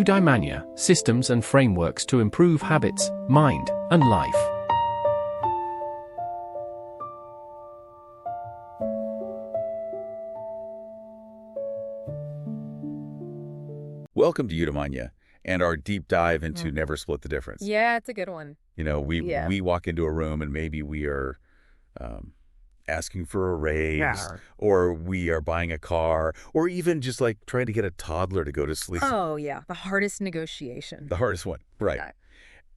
Eudaimanya, systems and frameworks to improve habits, mind, and life. Welcome to Eudaimanya and our deep dive into Never Split the Difference. Yeah, it's a good one. You know, we walk into a room and maybe we are asking for a raise, or we are buying a car, or even just like trying to get a toddler to go to sleep. Oh, yeah. The hardest negotiation. The hardest one, right. Yeah.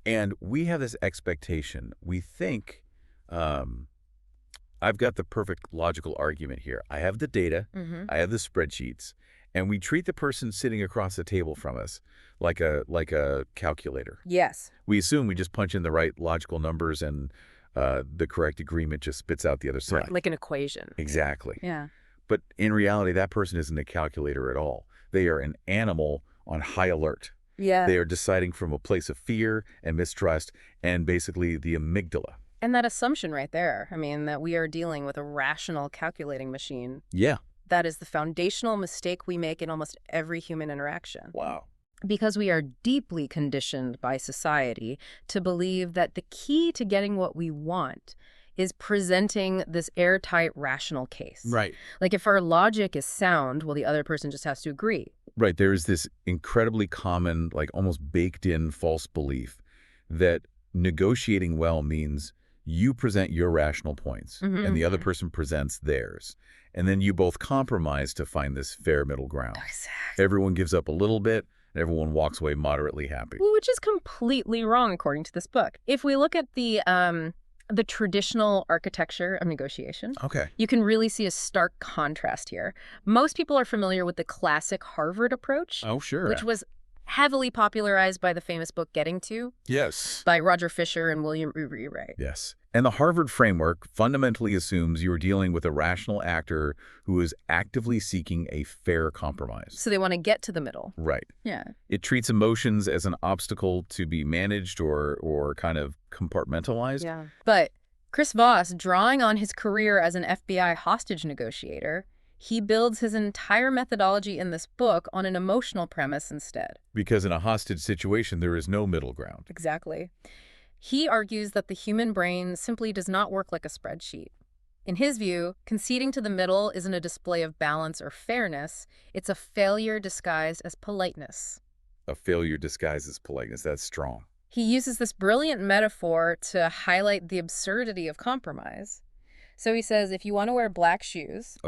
And we have this expectation. We think, I've got the perfect logical argument here. I have the data, I have the spreadsheets, and we treat the person sitting across the table from us like a calculator. Yes. We assume we just punch in the right logical numbers and the correct agreement just spits out the other side. Like an equation. Exactly. Yeah. But in reality, that person isn't a calculator at all. They are an animal on high alert. Yeah. They are deciding from a place of fear and mistrust and basically the amygdala. And that assumption right there, I mean, that we are dealing with a rational calculating machine. Yeah. That is the foundational mistake we make in almost every human interaction. Wow. Because we are deeply conditioned by society to believe that the key to getting what we want is presenting this airtight, rational case. Right. Like if our logic is sound, well, the other person just has to agree. Right. There is this incredibly common, like almost baked-in false belief that negotiating well means you present your rational points and the other person presents theirs. And then you both compromise to find this fair middle ground. Exactly. Everyone gives up a little bit. Everyone walks away moderately happy. Which is completely wrong, according to this book. If we look at the traditional architecture of negotiation, you can really see a stark contrast here. Most people are familiar with the classic Harvard approach. Oh, sure. Which was heavily popularized by the famous book Getting To. Yes. By Roger Fisher and William Ury Wright. Yes. And the Harvard framework fundamentally assumes you are dealing with a rational actor who is actively seeking a fair compromise. So they want to get to the middle. Right. Yeah. It treats emotions as an obstacle to be managed or kind of compartmentalized. Yeah. But Chris Voss, drawing on his career as an FBI hostage negotiator, he builds his entire methodology in this book on an emotional premise instead. Because in a hostage situation, there is no middle ground. Exactly. He argues that the human brain simply does not work like a spreadsheet. In his view, conceding to the middle isn't a display of balance or fairness. It's a failure disguised as politeness. A failure disguised as politeness. That's strong. He uses this brilliant metaphor to highlight the absurdity of compromise. So he says, if you want to wear black shoes,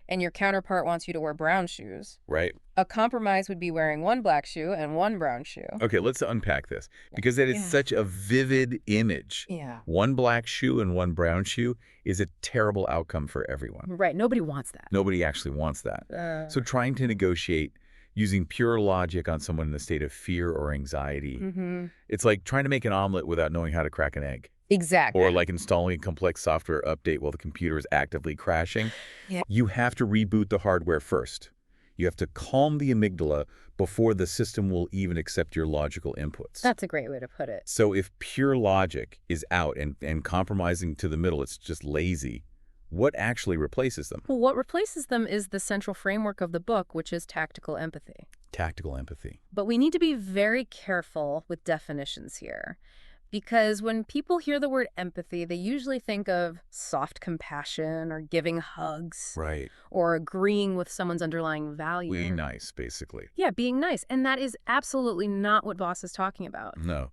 and your counterpart wants you to wear brown shoes, right, a compromise would be wearing one black shoe and one brown shoe. Okay, let's unpack this, because that is such a vivid image. Yeah. One black shoe and one brown shoe is a terrible outcome for everyone. Right, nobody wants that. Nobody actually wants that. So trying to negotiate using pure logic on someone in a state of fear or anxiety, it's like trying to make an omelet without knowing how to crack an egg. Exactly. Or like installing a complex software update while the computer is actively crashing. Yeah. You have to reboot the hardware first. You have to calm the amygdala before the system will even accept your logical inputs. That's a great way to put it. So if pure logic is out and compromising to the middle, it's just lazy, what actually replaces them? Well, what replaces them is the central framework of the book, which is tactical empathy. Tactical empathy. But we need to be very careful with definitions here. Because when people hear the word empathy, they usually think of soft compassion or giving hugs. Right. Or agreeing with someone's underlying value. Being nice, basically. Yeah, being nice. And that is absolutely not what Voss is talking about. No.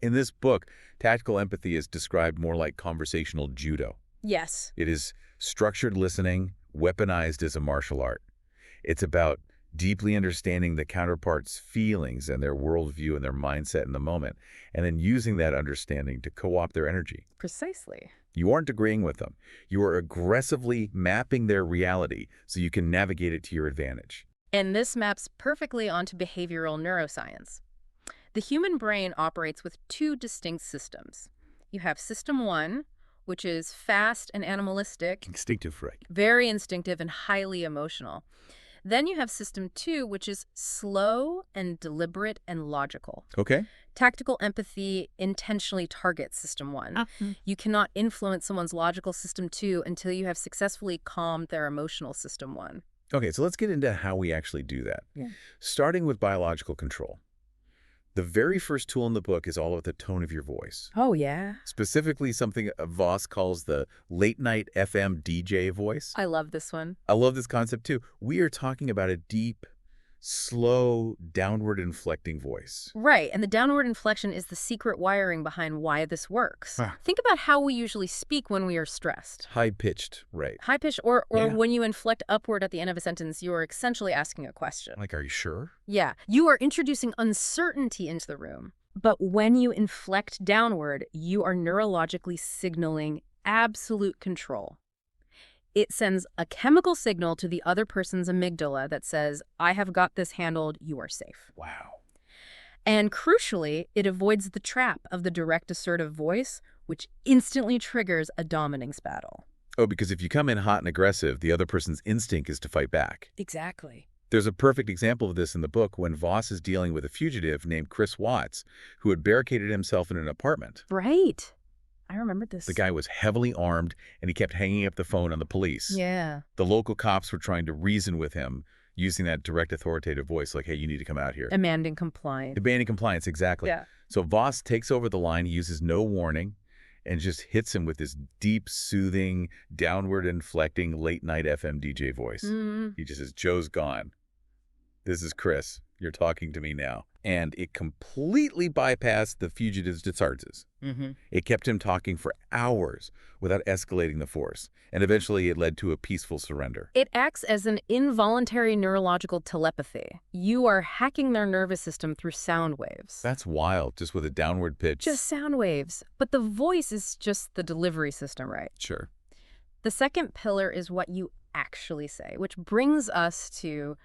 In this book, tactical empathy is described more like conversational judo. Yes. It is structured listening, weaponized as a martial art. It's about deeply understanding the counterpart's feelings and their worldview and their mindset in the moment, and then using that understanding to co-opt their energy. Precisely. You aren't agreeing with them. You are aggressively mapping their reality so you can navigate it to your advantage. And this maps perfectly onto behavioral neuroscience. The human brain operates with two distinct systems. You have system one, which is fast and animalistic. Instinctive, right? Very instinctive and highly emotional. Then you have system two, which is slow and deliberate and logical. Okay. Tactical empathy intentionally targets system one. You cannot influence someone's logical system two until you have successfully calmed their emotional system one. Okay, so let's get into how we actually do that. Yeah. Starting with biological control. The very first tool in the book is all about the tone of your voice. Oh, yeah. Specifically something Voss calls the late-night FM DJ voice. I love this one. I love this concept, too. We are talking about a deep, slow, downward inflecting voice. Right, and the downward inflection is the secret wiring behind why this works. Think about how we usually speak when we are stressed. High-pitched, right. High-pitched, or when you inflect upward at the end of a sentence, you are essentially asking a question. Like, are you sure? Yeah, you are introducing uncertainty into the room. But when you inflect downward, you are neurologically signaling absolute control. It sends a chemical signal to the other person's amygdala that says, I have got this handled, you are safe. Wow. And crucially, it avoids the trap of the direct assertive voice, which instantly triggers a dominance battle. Oh, because if you come in hot and aggressive, the other person's instinct is to fight back. Exactly. There's a perfect example of this in the book when Voss is dealing with a fugitive named Chris Voss, who had barricaded himself in an apartment. Right. I remember this. The guy was heavily armed, and he kept hanging up the phone on the police. Yeah. The local cops were trying to reason with him using that direct authoritative voice, like, hey, you need to come out here. Demanding compliance. Demanding compliance, exactly. Yeah. So Voss takes over the line, he uses no warning, and just hits him with this deep, soothing, downward inflecting late-night FM DJ voice. He just says, Joe's gone. This is Chris. You're talking to me now. And it completely bypassed the fugitive's disarms. It kept him talking for hours without escalating the force. And eventually it led to a peaceful surrender. It acts as an involuntary neurological telepathy. You are hacking their nervous system through sound waves. That's wild, just with a downward pitch. Just sound waves. But the voice is just the delivery system, right? Sure. The second pillar is what you actually say, which brings us to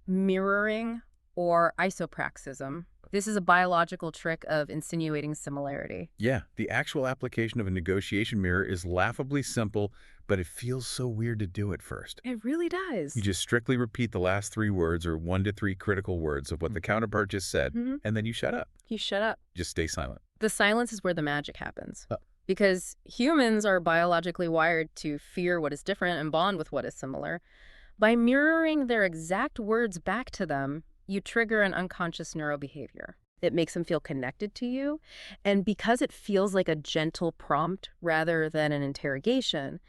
mirroring or isopraxism. This is a biological trick of insinuating similarity. Yeah, the actual application of a negotiation mirror is laughably simple, but it feels so weird to do it first. It really does. You just strictly repeat the last 3 words or 1 to 3 critical words of what the counterpart just said, and then you shut up. You shut up. Just stay silent. The silence is where the magic happens. Because humans are biologically wired to fear what is different and bond with what is similar. By mirroring their exact words back to them, you trigger an unconscious neurobehavior. It makes them feel connected to you. And because it feels like a gentle prompt rather than an interrogation,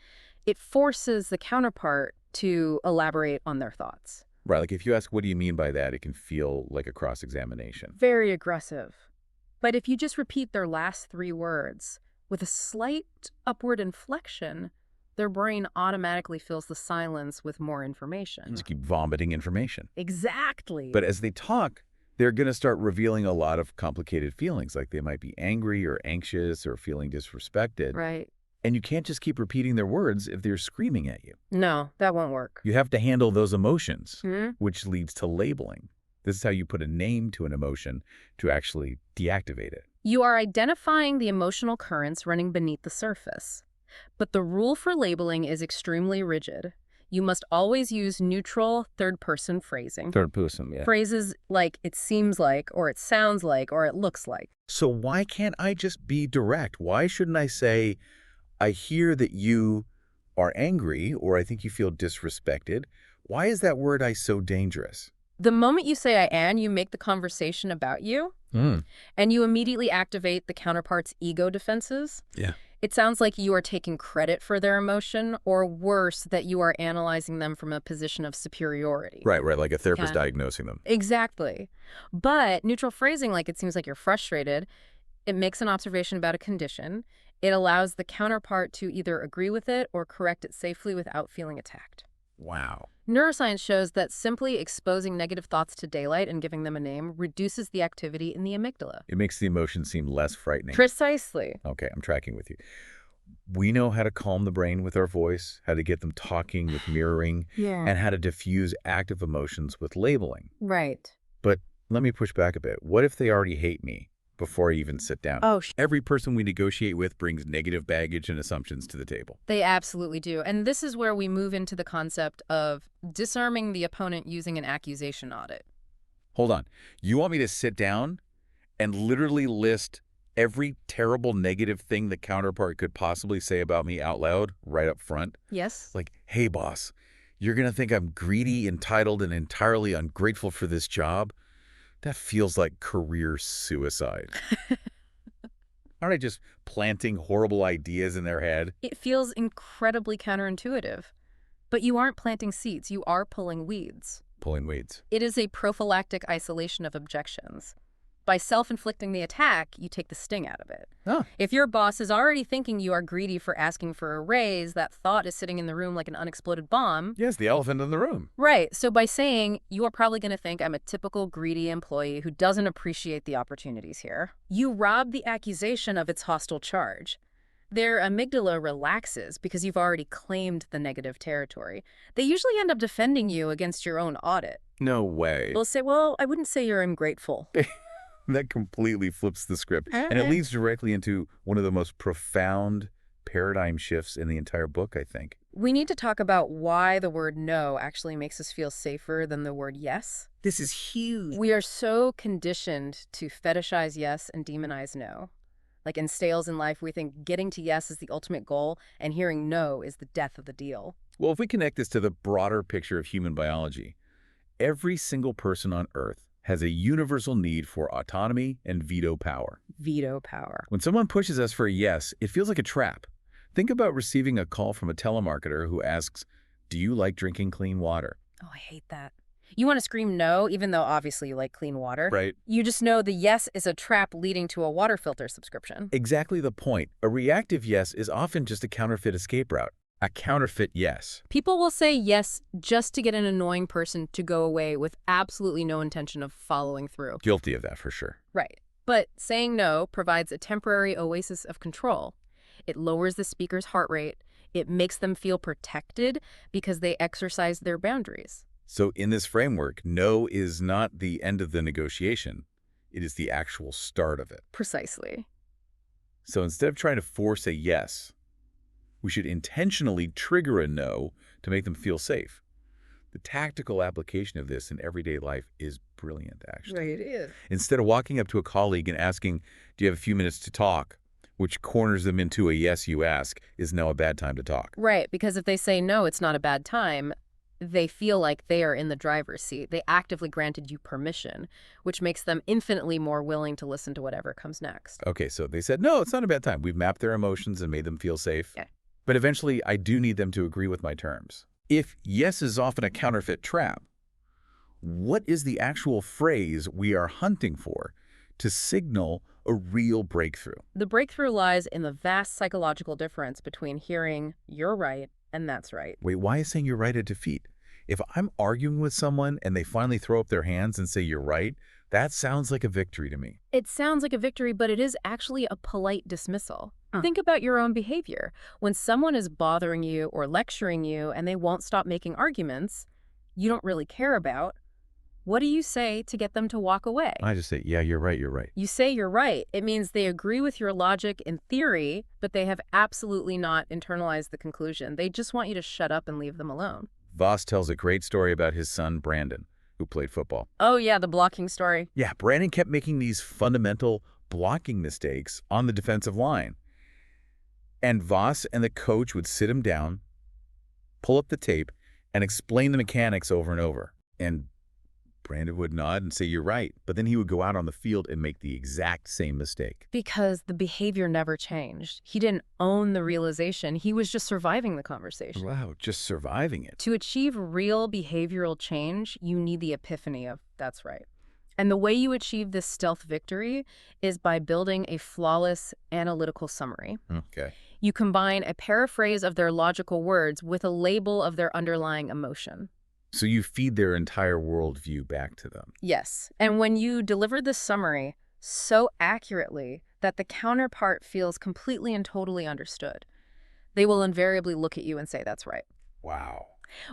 it forces the counterpart to elaborate on their thoughts. Right, like if you ask, what do you mean by that, it can feel like a cross-examination. Very aggressive. But if you just repeat their last 3 words with a slight upward inflection, their brain automatically fills the silence with more information. Just keep vomiting information. Exactly. But as they talk, they're going to start revealing a lot of complicated feelings, like they might be angry or anxious or feeling disrespected. Right. And you can't just keep repeating their words if they're screaming at you. No, that won't work. You have to handle those emotions, which leads to labeling. This is how you put a name to an emotion to actually deactivate it. You are identifying the emotional currents running beneath the surface. But the rule for labeling is extremely rigid. You must always use neutral third-person phrasing. Third person, yeah. Phrases like it seems like, or it sounds like, or it looks like. So why can't I just be direct? Why shouldn't I say, I hear that you are angry, or I think you feel disrespected? Why is that word I so dangerous? The moment you say I am, you make the conversation about you, and you immediately activate the counterpart's ego defenses. Yeah. It sounds like you are taking credit for their emotion, or worse, that you are analyzing them from a position of superiority. Right, like a therapist diagnosing them. Exactly. But neutral phrasing, like it seems like you're frustrated, it makes an observation about a condition. It allows the counterpart to either agree with it or correct it safely without feeling attacked. Wow. Neuroscience shows that simply exposing negative thoughts to daylight and giving them a name reduces the activity in the amygdala. It makes the emotion seem less frightening. Precisely. Okay, I'm tracking with you. We know how to calm the brain with our voice, how to get them talking with mirroring, and how to diffuse active emotions with labeling. Right. But let me push back a bit. What if they already hate me before I even sit down? Every person we negotiate with brings negative baggage and assumptions to the table. They absolutely do. And this is where we move into the concept of disarming the opponent using an accusation audit. Hold on. You want me to sit down and literally list every terrible negative thing the counterpart could possibly say about me out loud right up front? Yes. Like, hey, boss, you're going to think I'm greedy, entitled, and entirely ungrateful for this job. That feels like career suicide. Aren't I just planting horrible ideas in their head? It feels incredibly counterintuitive. But you aren't planting seeds, you are pulling weeds. Pulling weeds. It is a prophylactic isolation of objections. By self-inflicting the attack, you take the sting out of it. Oh. If your boss is already thinking you are greedy for asking for a raise, that thought is sitting in the room like an unexploded bomb. Yes, the elephant in the room. Right. So by saying, you are probably going to think I'm a typical greedy employee who doesn't appreciate the opportunities here, you rob the accusation of its hostile charge. Their amygdala relaxes because you've already claimed the negative territory. They usually end up defending you against your own audit. No way. They'll say, well, I wouldn't say you're ungrateful. That completely flips the script. And it leads directly into one of the most profound paradigm shifts in the entire book, I think. We need to talk about why the word no actually makes us feel safer than the word yes. This is huge. We are so conditioned to fetishize yes and demonize no. Like in sales in life, we think getting to yes is the ultimate goal, and hearing no is the death of the deal. Well, if we connect this to the broader picture of human biology, every single person on Earth has a universal need for autonomy and veto power. Veto power. When someone pushes us for a yes, it feels like a trap. Think about receiving a call from a telemarketer who asks, "Do you like drinking clean water?" Oh, I hate that. You want to scream no, even though obviously you like clean water. Right. You just know the yes is a trap leading to a water filter subscription. Exactly the point. A reactive yes is often just a counterfeit escape route. A counterfeit yes. People will say yes just to get an annoying person to go away with absolutely no intention of following through. Guilty of that for sure. Right. But saying no provides a temporary oasis of control. It lowers the speaker's heart rate. It makes them feel protected because they exercise their boundaries. So in this framework, no is not the end of the negotiation. It is the actual start of it. Precisely. So instead of trying to force a yes, we should intentionally trigger a no to make them feel safe. The tactical application of this in everyday life is brilliant, actually. Right, it is. Instead of walking up to a colleague and asking, "Do you have a few minutes to talk?" which corners them into a yes you ask, is now a bad time to talk. Right, because if they say no, it's not a bad time, they feel like they are in the driver's seat. They actively granted you permission, which makes them infinitely more willing to listen to whatever comes next. Okay, so they said, no, it's not a bad time. We've mapped their emotions and made them feel safe. Yeah. But eventually, I do need them to agree with my terms. If yes is often a counterfeit trap, what is the actual phrase we are hunting for to signal a real breakthrough? The breakthrough lies in the vast psychological difference between hearing "you're right" and "that's right." Wait, why is saying you're right a defeat? If I'm arguing with someone and they finally throw up their hands and say you're right, that sounds like a victory to me. It sounds like a victory, but it is actually a polite dismissal. Think about your own behavior. When someone is bothering you or lecturing you and they won't stop making arguments you don't really care about, what do you say to get them to walk away? I just say, yeah, you're right, you're right. You say you're right. It means they agree with your logic in theory, but they have absolutely not internalized the conclusion. They just want you to shut up and leave them alone. Voss tells a great story about his son, Brandon, who played football. Oh, yeah, the blocking story. Yeah, Brandon kept making these fundamental blocking mistakes on the defensive line. And Voss and the coach would sit him down, pull up the tape, and explain the mechanics over and over. And Brandon would nod and say, you're right. But then he would go out on the field and make the exact same mistake. Because the behavior never changed. He didn't own the realization. He was just surviving the conversation. Wow, just surviving it. To achieve real behavioral change, you need the epiphany of "that's right." And the way you achieve this stealth victory is by building a flawless analytical summary. Okay. You combine a paraphrase of their logical words with a label of their underlying emotion. So you feed their entire worldview back to them. Yes. And when you deliver this summary so accurately that the counterpart feels completely and totally understood, they will invariably look at you and say, "That's right." Wow.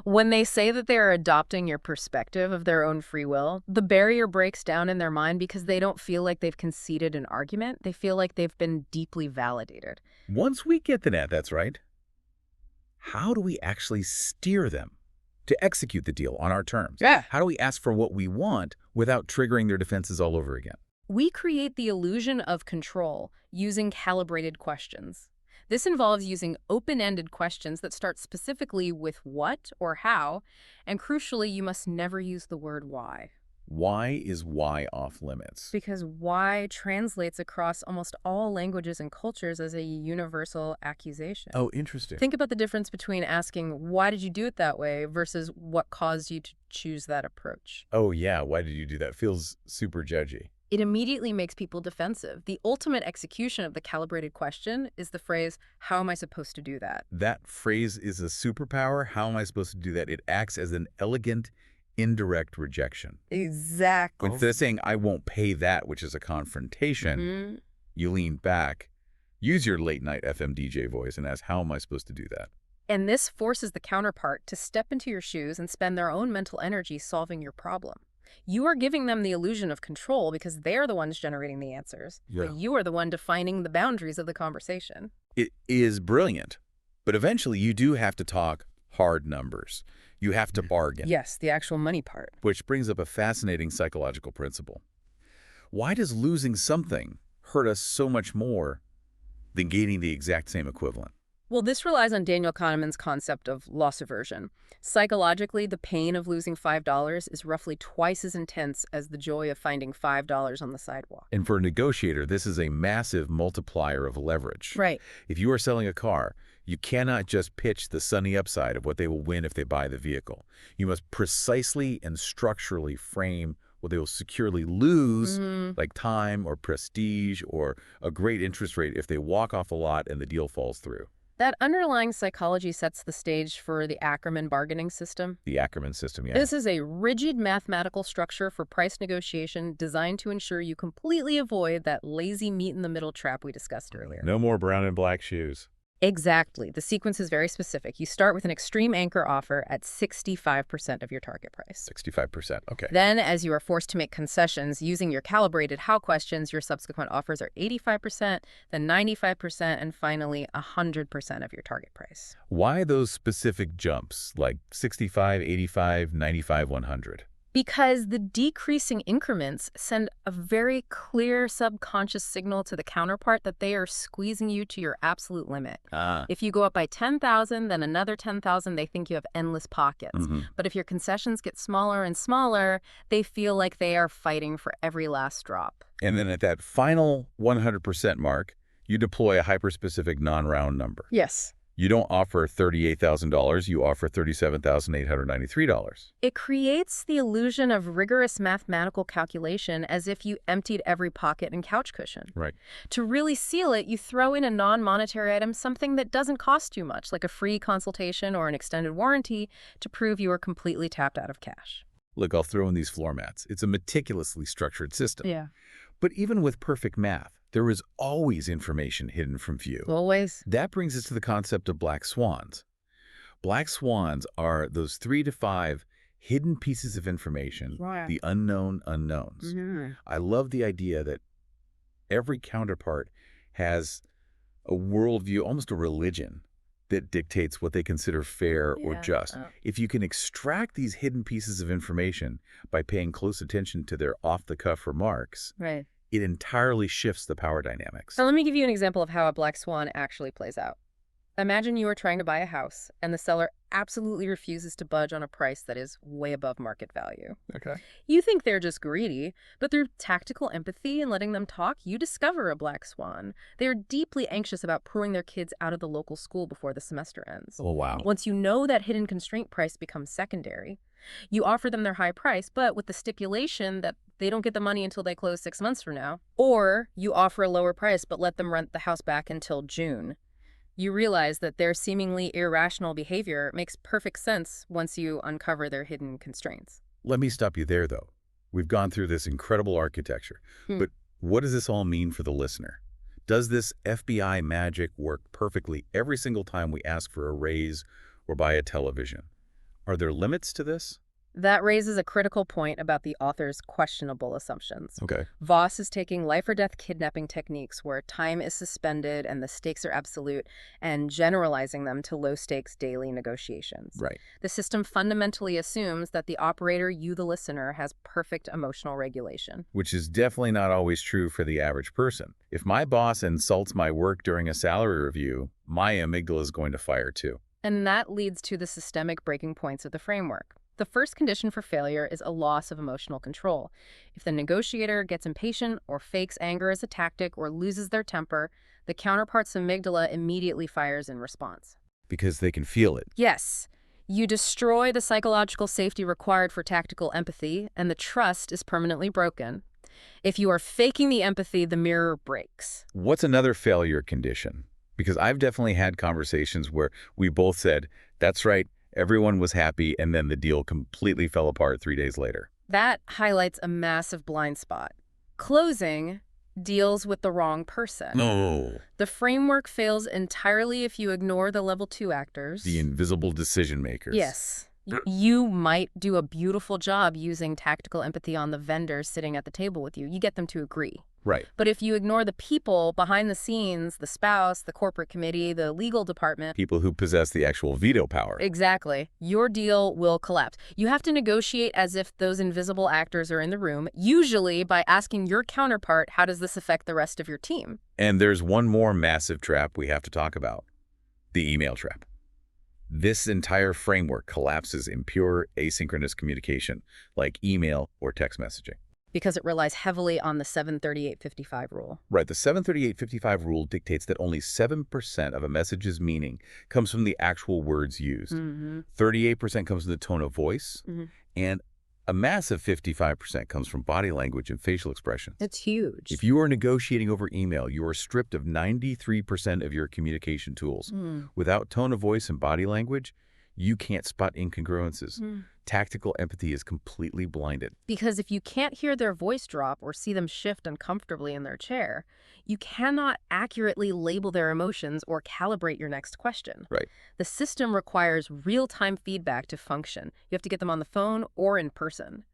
When they say that they are adopting your perspective of their own free will, the barrier breaks down in their mind because they don't feel like they've conceded an argument. They feel like they've been deeply validated. Once we get to that's right, how do we actually steer them to execute the deal on our terms? Yeah. How do we ask for what we want without triggering their defenses all over again? We create the illusion of control using calibrated questions. This involves using open-ended questions that start specifically with what or how, and crucially, you must never use the word why. Why is why off limits? Because why translates across almost all languages and cultures as a universal accusation. Oh, interesting. Think about the difference between asking, why did you do it that way, versus what caused you to choose that approach. Oh, yeah. Why did you do that? Feels super judgy. It immediately makes people defensive. The ultimate execution of the calibrated question is the phrase, how am I supposed to do that? That phrase is a superpower. How am I supposed to do that? It acts as an elegant, indirect rejection. Exactly. Instead of saying, I won't pay that, which is a confrontation, you lean back, use your late-night FM DJ voice, and ask, how am I supposed to do that? And this forces the counterpart to step into your shoes and spend their own mental energy solving your problem. You are giving them the illusion of control because they're the ones generating the answers, but you are the one defining the boundaries of the conversation. It is brilliant, but eventually you do have to talk hard numbers. You have to bargain. Yes, the actual money part. Which brings up a fascinating psychological principle. Why does losing something hurt us so much more than gaining the exact same equivalent? Well, this relies on Daniel Kahneman's concept of loss aversion. Psychologically, the pain of losing $5 is roughly twice as intense as the joy of finding $5 on the sidewalk. And for a negotiator, this is a massive multiplier of leverage. Right. If you are selling a car, you cannot just pitch the sunny upside of what they will win if they buy the vehicle. You must precisely and structurally frame what they will securely lose, like time or prestige or a great interest rate if they walk off a lot and the deal falls through. That underlying psychology sets the stage for the Ackerman bargaining system. The Ackerman system, yeah. This is a rigid mathematical structure for price negotiation designed to ensure you completely avoid that lazy meet-in-the-middle trap we discussed earlier. No more brown and black shoes. Exactly. The sequence is very specific. You start with an extreme anchor offer at 65% of your target price. 65%, okay. Then, as you are forced to make concessions using your calibrated how questions, your subsequent offers are 85%, then 95%, and finally 100% of your target price. Why those specific jumps, like 65, 85, 95, 100? Because the decreasing increments send a very clear subconscious signal to the counterpart that they are squeezing you to your absolute limit. If you go up by 10,000, then another 10,000, they think you have endless pockets. But if your concessions get smaller and smaller, they feel like they are fighting for every last drop. And then at that final 100% mark, you deploy a hyper-specific non-round number. Yes. You don't offer $38,000, you offer $37,893. It creates the illusion of rigorous mathematical calculation as if you emptied every pocket and couch cushion. Right. To really seal it, you throw in a non-monetary item, something that doesn't cost you much, like a free consultation or an extended warranty, to prove you are completely tapped out of cash. Look, I'll throw in these floor mats. It's a meticulously structured system. Yeah. But even with perfect math, there is always information hidden from view. Always. That brings us to the concept of black swans. Black swans are those 3 to 5 hidden pieces of information, the unknown unknowns. I love the idea that every counterpart has a worldview, almost a religion, that dictates what they consider fair or just. If you can extract these hidden pieces of information by paying close attention to their off-the-cuff remarks, it entirely shifts the power dynamics. So let me give you an example of how a black swan actually plays out. Imagine you are trying to buy a house, and the seller absolutely refuses to budge on a price that is way above market value. Okay. You think they're just greedy, but through tactical empathy and letting them talk, you discover a black swan. They are deeply anxious about pulling their kids out of the local school before the semester ends. Oh, wow. Once you know that hidden constraint price becomes secondary, you offer them their high price, but with the stipulation that they don't get the money until they close 6 months from now. Or you offer a lower price, but let them rent the house back until June. You realize that their seemingly irrational behavior makes perfect sense once you uncover their hidden constraints. Let me stop you there, though. We've gone through this incredible architecture, but what does this all mean for the listener? Does this FBI magic work perfectly every single time we ask for a raise or buy a television? Are there limits to this? That raises a critical point about the author's questionable assumptions. Okay. Voss is taking life-or-death kidnapping techniques where time is suspended and the stakes are absolute and generalizing them to low-stakes daily negotiations. Right. The system fundamentally assumes that the operator, you the listener, has perfect emotional regulation. Which is definitely not always true for the average person. If my boss insults my work during a salary review, my amygdala is going to fire too. And that leads to the systemic breaking points of the framework. The first condition for failure is a loss of emotional control. If the negotiator gets impatient or fakes anger as a tactic or loses their temper, the counterpart's amygdala immediately fires in response. Because they can feel it. Yes. You destroy the psychological safety required for tactical empathy, and the trust is permanently broken. If you are faking the empathy, the mirror breaks. What's another failure condition? Because I've definitely had conversations where we both said, that's right, everyone was happy, and then the deal completely fell apart 3 days later. That highlights a massive blind spot. Closing deals with the wrong person. No. The framework fails entirely if you ignore the level 2 actors. The invisible decision makers. Yes. You might do a beautiful job using tactical empathy on the vendors sitting at the table with you. You get them to agree. Right. But if you ignore the people behind the scenes, the spouse, the corporate committee, the legal department. People who possess the actual veto power. Exactly. Your deal will collapse. You have to negotiate as if those invisible actors are in the room, usually by asking your counterpart, how does this affect the rest of your team? And there's one more massive trap we have to talk about. The email trap. This entire framework collapses in pure asynchronous communication, like email or text messaging. Because it relies heavily on the 738-55 rule. Right. The 738-55 rule dictates that only 7% of a message's meaning comes from the actual words used. 38% comes from the tone of voice, and a massive 55% comes from body language and facial expressions. It's huge. If you are negotiating over email, you are stripped of 93% of your communication tools. Without tone of voice and body language, you can't spot incongruences. Tactical empathy is completely blinded. Because if you can't hear their voice drop or see them shift uncomfortably in their chair, you cannot accurately label their emotions or calibrate your next question. Right. The system requires real-time feedback to function. You have to get them on the phone or in person.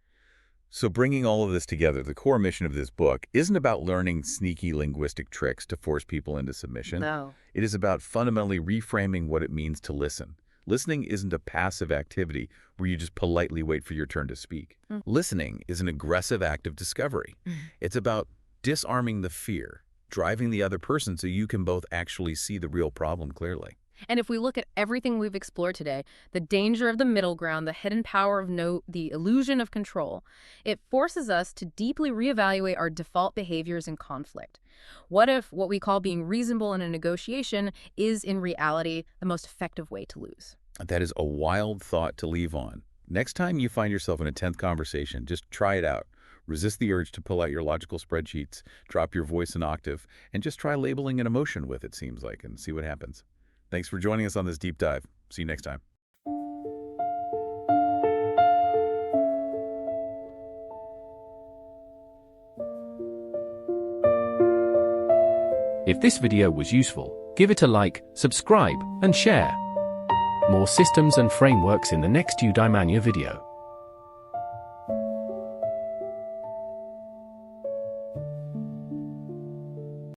So bringing all of this together, the core mission of this book isn't about learning sneaky linguistic tricks to force people into submission. No. It is about fundamentally reframing what it means to listen. Listening isn't a passive activity where you just politely wait for your turn to speak. Listening is an aggressive act of discovery. It's about disarming the fear, driving the other person so you can both actually see the real problem clearly. And if we look at everything we've explored today, the danger of the middle ground, the hidden power of no, the illusion of control, it forces us to deeply reevaluate our default behaviors in conflict. What if what we call being reasonable in a negotiation is in reality the most effective way to lose? That is a wild thought to leave on. Next time you find yourself in a tense conversation, just try it out. Resist the urge to pull out your logical spreadsheets, drop your voice an octave, and just try labeling an emotion with it, seems like, and see what happens. Thanks for joining us on this deep dive. See you next time. If this video was useful, give it a like, subscribe, and share. More systems and frameworks in the next Eudaimanya video.